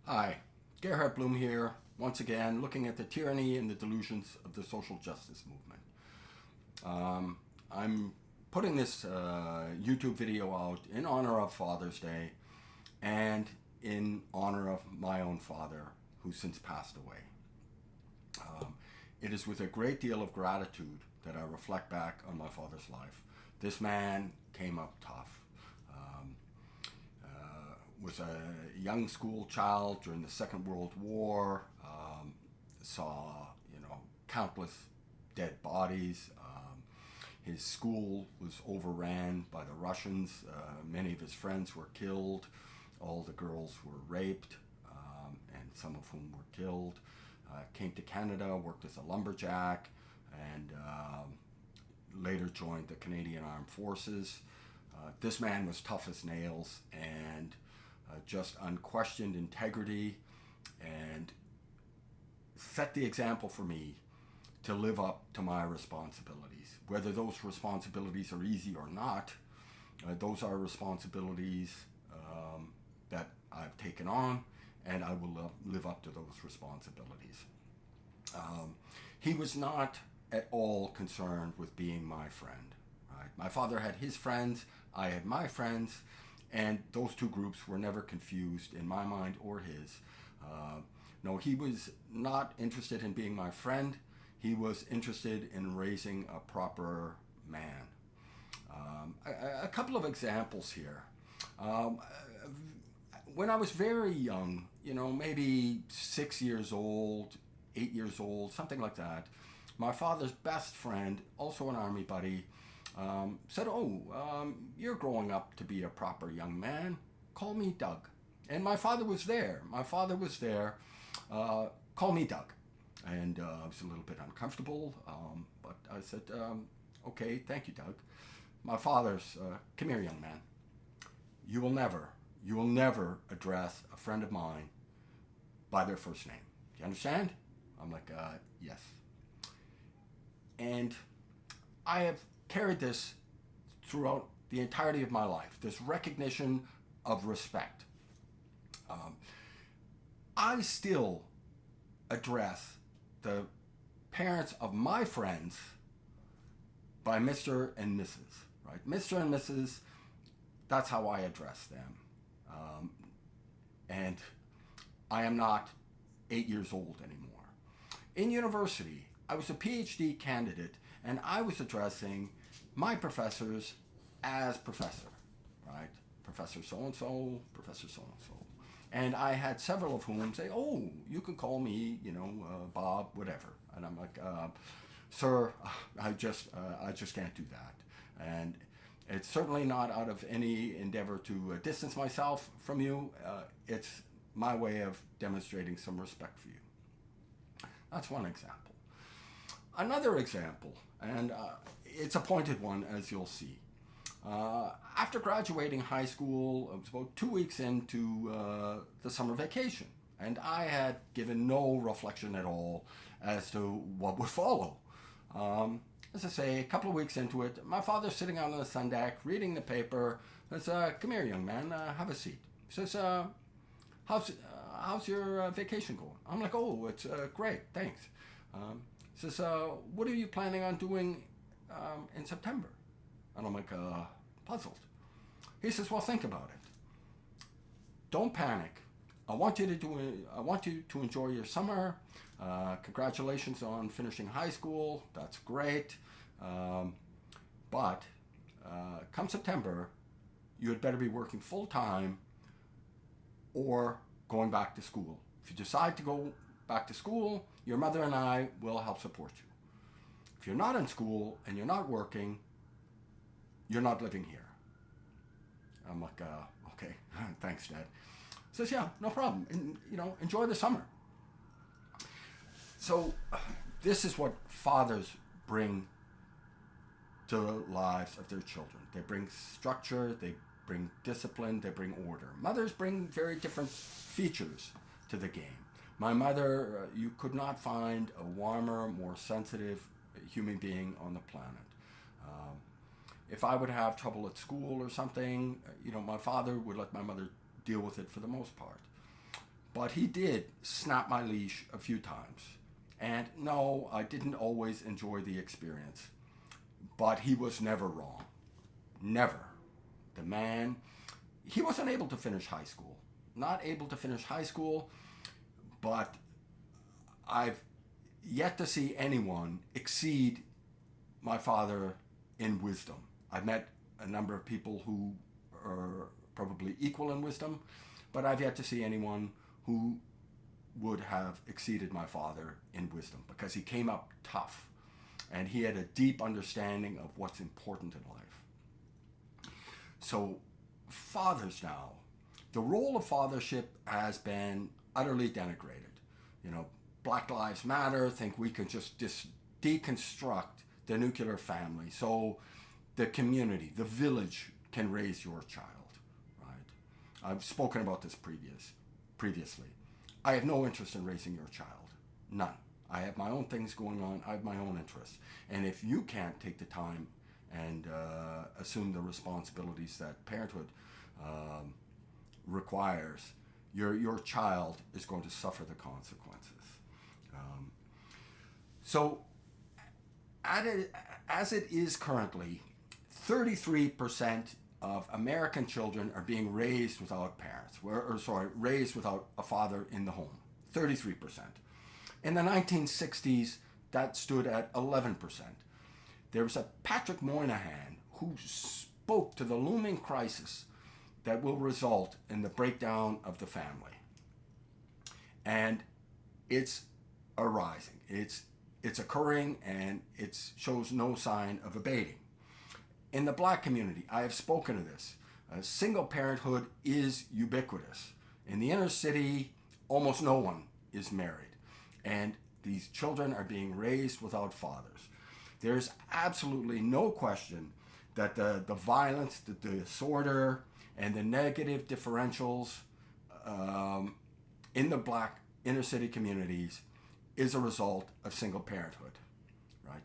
Hi, Gerhard Bloom here, once again looking at the tyranny and the delusions of the social justice movement. I'm putting this YouTube video out in honor of Father's Day and in honor of my own father, who since passed away. It is with a great deal of gratitude that I reflect back on my father's life. This man came up tough. Was a young school child during the Second World War. Saw countless dead bodies. His school was overran by the Russians. Many of his friends were killed. All the girls were raped, and some of whom were killed. Came to Canada, worked as a lumberjack, and later joined the Canadian Armed Forces. This man was tough as nails and just unquestioned integrity, and set the example for me to live up to my responsibilities. Whether those responsibilities are easy or not, those are responsibilities that I've taken on, and I will live up to those responsibilities. He was not at all concerned with being my friend. Right? My father had his friends, I had my friends, and those two groups were never confused in my mind or his. No, he was not interested in being my friend. He was interested in raising a proper man. A couple of examples here. When I was very young, maybe 6 years old, 8 years old, something like that, my father's best friend, also an army buddy, said, you're growing up to be a proper young man. Call me Doug. And my father was there. Call me Doug. And I was a little bit uncomfortable, but I said, okay, thank you, Doug. My father's, come here, young man. You will never address a friend of mine by their first name. Do you understand? I'm like, yes. And I have carried this throughout the entirety of my life, this recognition of respect. I still address the parents of my friends by Mr. and Mrs., right? Mr. and Mrs., that's how I address them. And I am not 8 years old anymore. In university, I was a PhD candidate, and I was addressing my professors as professor, right? Professor so-and-so, Professor so-and-so. And I had several of whom say, you can call me, Bob, whatever. And I'm like, sir, I just can't do that. And it's certainly not out of any endeavor to distance myself from you. It's my way of demonstrating some respect for you. That's one example. Another example, and it's a pointed one, as you'll see. After graduating high school, I was about 2 weeks into the summer vacation, and I had given no reflection at all as to what would follow. As I say, a couple of weeks into it, my father's sitting out on the sun deck, reading the paper. Says, come here, young man, have a seat. He says, how's your vacation going? I'm like, it's great, thanks. He says, what are you planning on doing in September? And I'm like, puzzled. He says, well, think about it. Don't panic. I want you to enjoy your summer. Congratulations on finishing high school. That's great. But come September, you had better be working full time or going back to school. If you decide to go back to school, your mother and I will help support you. If you're not in school and you're not working, you're not living here. I'm like, okay, thanks, Dad. He says, yeah, no problem. And, enjoy the summer. So this is what fathers bring to the lives of their children. They bring structure, they bring discipline, they bring order. Mothers bring very different features to the game. My mother, you could not find a warmer, more sensitive human being on the planet. If I would have trouble at school or something, my father would let my mother deal with it for the most part. But he did snap my leash a few times. And no, I didn't always enjoy the experience. But he was never wrong. Never. The man, he wasn't able to finish high school. Not able to finish high school, but I've yet to see anyone exceed my father in wisdom. I've met a number of people who are probably equal in wisdom, but I've yet to see anyone who would have exceeded my father in wisdom, because he came up tough and he had a deep understanding of what's important in life. So, fathers now, the role of fathership has been utterly denigrated. You know, Black Lives Matter think we can just deconstruct the nuclear family so the community, the village can raise your child, right? I've spoken about this previously. I have no interest in raising your child. None. I have my own things going on. I have my own interests. And if you can't take the time and assume the responsibilities that parenthood requires, your child is going to suffer the consequences. So, as it is currently, 33% of American children are being raised without parents, raised without a father in the home. 33%. In the 1960s, that stood at 11%. There was a Patrick Moynihan who spoke to the looming crisis that will result in the breakdown of the family. And it's arising. It's occurring, and it shows no sign of abating. In the Black community, I have spoken of this. Single parenthood is ubiquitous. In the inner city, almost no one is married. And these children are being raised without fathers. There's absolutely no question that the violence, the disorder, and the negative differentials in the Black inner city communities is a result of single parenthood, right?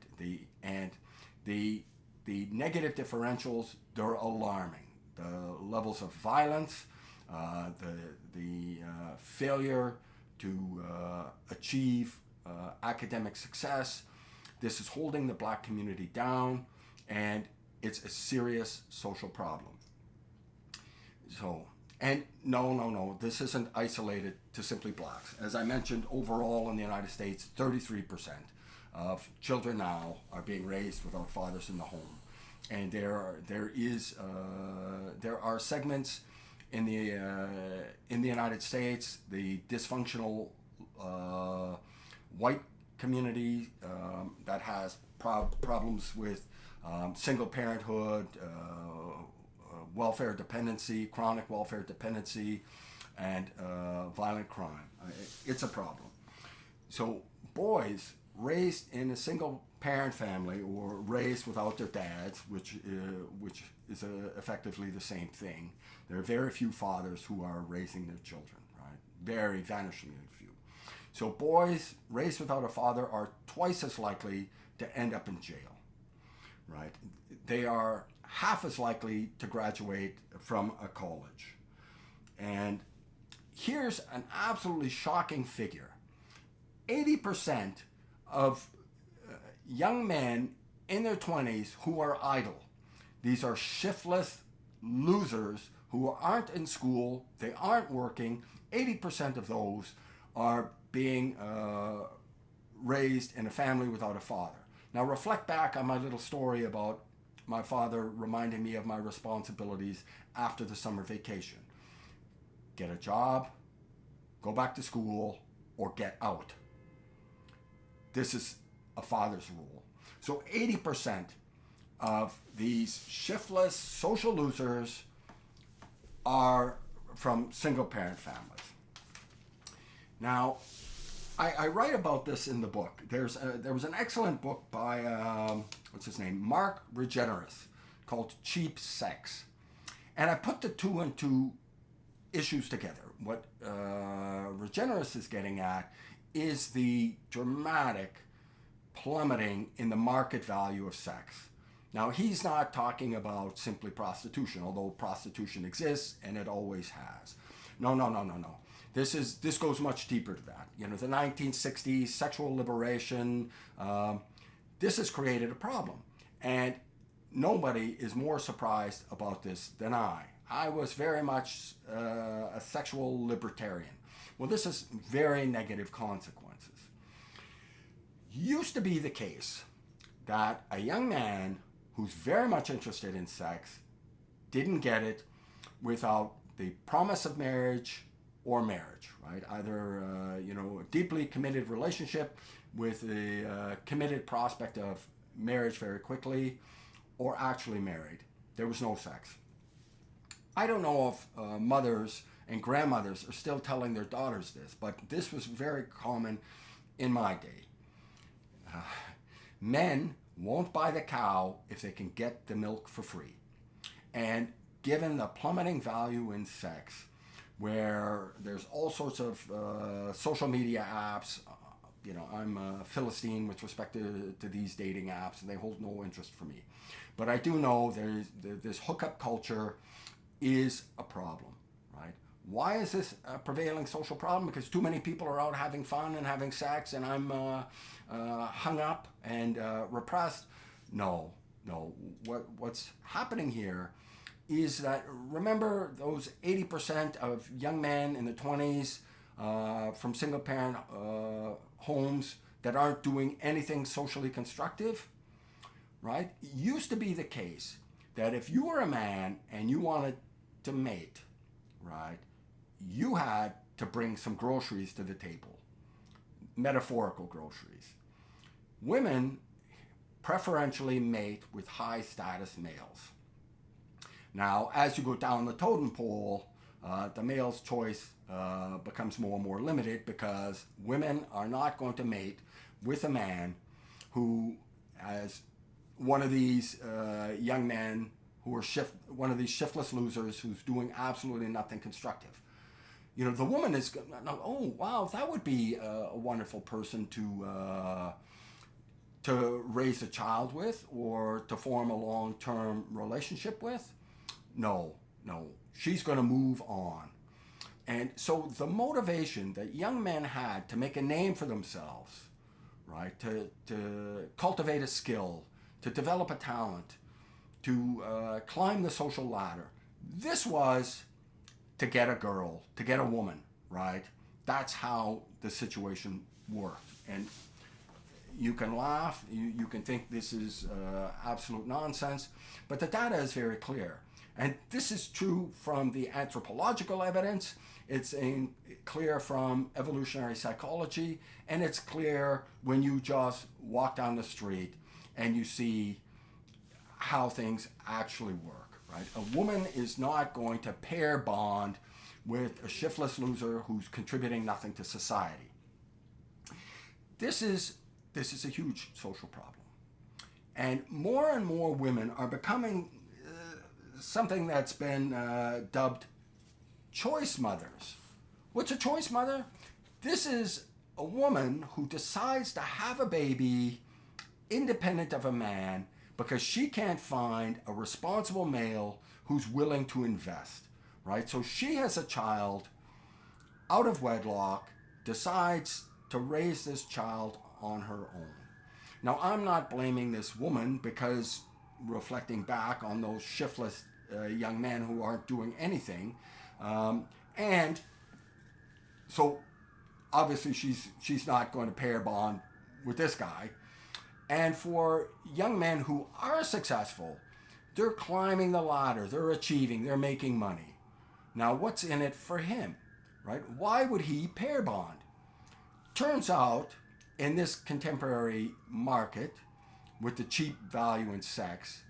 The negative differentials, they're alarming. The levels of violence, the failure to achieve academic success, this is holding the Black community down, and it's a serious social problem. So, and no, this isn't isolated to simply Blacks. As I mentioned, overall in the United States, 33% of children now are being raised without fathers in the home. And there are segments in the United States, the dysfunctional white community that has problems with single parenthood, welfare dependency, chronic welfare dependency, and violent crime. It's a problem. So boys raised in a single parent family or raised without their dads, which is effectively the same thing. There are very few fathers who are raising their children, right? Very vanishingly few. So boys raised without a father are twice as likely to end up in jail, right? They are half as likely to graduate from a college. And here's an absolutely shocking figure. 80% of young men in their 20s who are idle. These are shiftless losers who aren't in school, they aren't working. 80% of those are being raised in a family without a father. Now reflect back on my little story about my father reminding me of my responsibilities after the summer vacation. Get a job, go back to school, or get out. This is a father's rule. So 80% of these shiftless social losers are from single parent families. Now, I write about this in the book. There was an excellent book by, what's his name, Mark Regeneris, called Cheap Sex. And I put the two and two issues together. What Regeneris is getting at is the dramatic plummeting in the market value of sex. Now, he's not talking about simply prostitution, although prostitution exists and it always has. No. This goes much deeper to that. You know, the 1960s sexual liberation. This has created a problem, and nobody is more surprised about this than I. I was very much a sexual libertarian. Well, this has very negative consequences. Used to be the case that a young man who's very much interested in sex didn't get it without the promise of marriage or marriage, right? Either a deeply committed relationship with a committed prospect of marriage very quickly, or actually married. There was no sex. I don't know if mothers and grandmothers are still telling their daughters this, but this was very common in my day. Men won't buy the cow if they can get the milk for free. And given the plummeting value in sex, where there's all sorts of social media apps, I'm a Philistine with respect to these dating apps, and they hold no interest for me. But I do know this hookup culture is a problem, right? Why is this a prevailing social problem? Because too many people are out having fun and having sex, and I'm hung up and repressed? No. What's happening here is that, remember those 80% of young men in the 20s from single parent homes that aren't doing anything socially constructive, right? It used to be the case that if you were a man and you wanted to mate, right, you had to bring some groceries to the table, metaphorical groceries. Women preferentially mate with high status males. Now, as you go down the totem pole, the male's choice becomes more and more limited, because women are not going to mate with a man who, as one of these young men who are one of these shiftless losers who's doing absolutely nothing constructive. You know, the woman is, oh wow, that would be a wonderful person to raise a child with or to form a long-term relationship with. No, she's going to move on. And so the motivation that young men had to make a name for themselves, right, to cultivate a skill, to develop a talent, to climb the social ladder, this was to get a girl, to get a woman, right? That's how the situation worked. And you can laugh, you can think this is absolute nonsense, but the data is very clear. And this is true from the anthropological evidence, it's clear from evolutionary psychology, and it's clear when you just walk down the street and you see how things actually work, right? A woman is not going to pair bond with a shiftless loser who's contributing nothing to society. This is a huge social problem. And more women are becoming something that's been dubbed choice mothers. What's a choice mother? This is a woman who decides to have a baby independent of a man because she can't find a responsible male who's willing to invest, right? So she has a child out of wedlock, decides to raise this child on her own. Now, I'm not blaming this woman, because reflecting back on those shiftless young men who aren't doing anything, and so obviously she's not going to pair bond with this guy. And for young men who are successful, they're climbing the ladder, they're achieving, they're making money. Now, what's in it for him, right? Why would he pair bond? Turns out, in this contemporary market, with the cheap value in sex,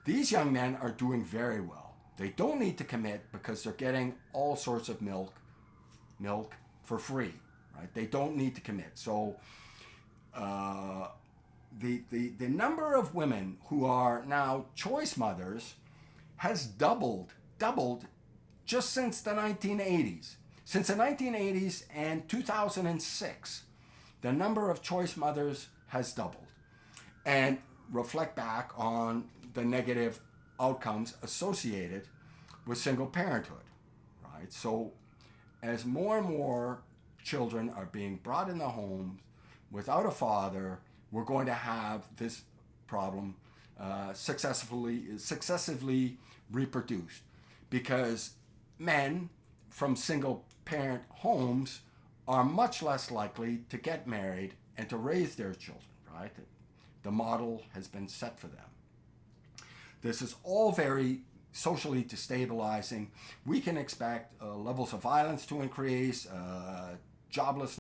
these young men are doing very well. They don't need to commit because they're getting all sorts of milk for free, right? They don't need to commit. So the number of women who are now choice mothers has doubled just since the 1980s. Since the 1980s and 2006, the number of choice mothers has doubled. And reflect back on the negative outcomes associated with single parenthood, right? So, as more and more children are being brought in the homes without a father, we're going to have this problem successively reproduced, because men from single parent homes are much less likely to get married and to raise their children, right? The model has been set for them. This is all very socially destabilizing. We can expect levels of violence to increase, joblessness